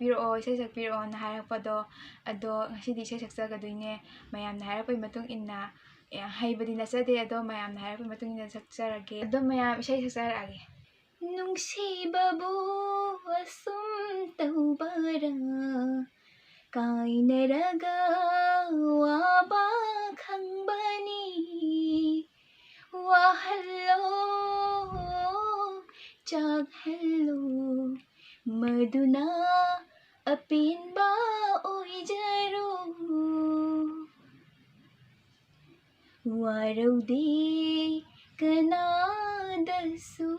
isei sakpirao na hairakpado ado ngasidi isei sakchagadoine mayamna hairakpai matung inna haibadi natchade ado mayamna hairakpai matung inna sakcharage ado mayam isei sakcharage nungsibabu asum taubara kainaraga waba khangbani wahallo chaghallo maduna apinba oijaro waraude kanadasu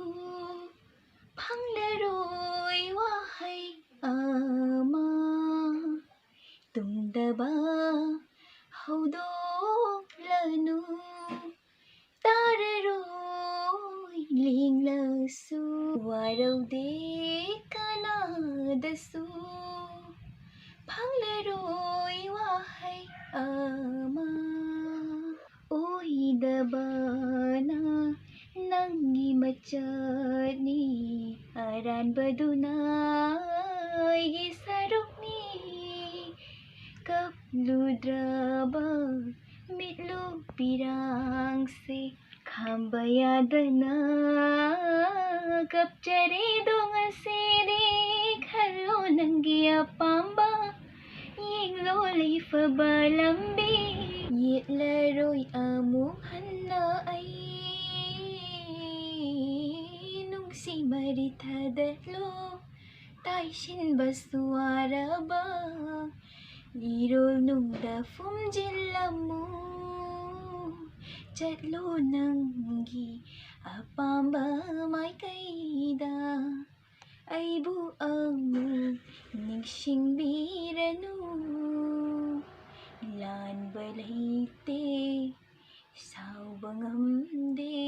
phanglaroi wahai ama tungdaba haudoklanu tararoi linglasu waraude kanadasu phanglaroi wahai ama oidabana nangi machani aran baduna aigi sarukni kapludraba mitlu pirangse khambayadana kapchare dongasidi khallo nangi apamba yinglo leifaba lambi yetlaroi amuk hanna ai nungsi marithadatlo taishinba suaraba lirol nungda fumjillamu chatlo nangi apamba maikaida aibu amu ningsingbiranu lanba leite sauba ngamde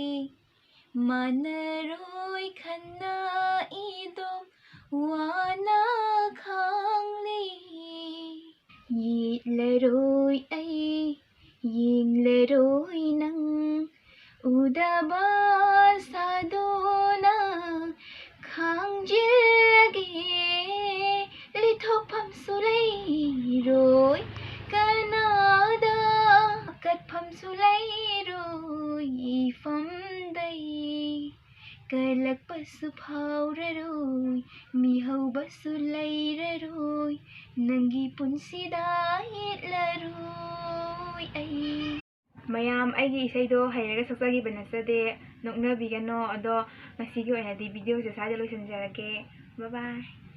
manaroi khanna idom wana khangli yitlaroi ai yinglaroi nang udaba sadona khangjilage lithokpham sulairoi kanada katpham sulairoi ifamdai kalakpasu phauraroi mihaubasu lairaroi nangi punsida hitlaroi ai mayam aigi isaido hairaga sakchagibा natchade noknabigano ado ngasigi oinadi video se sada loisanjarage bye bye.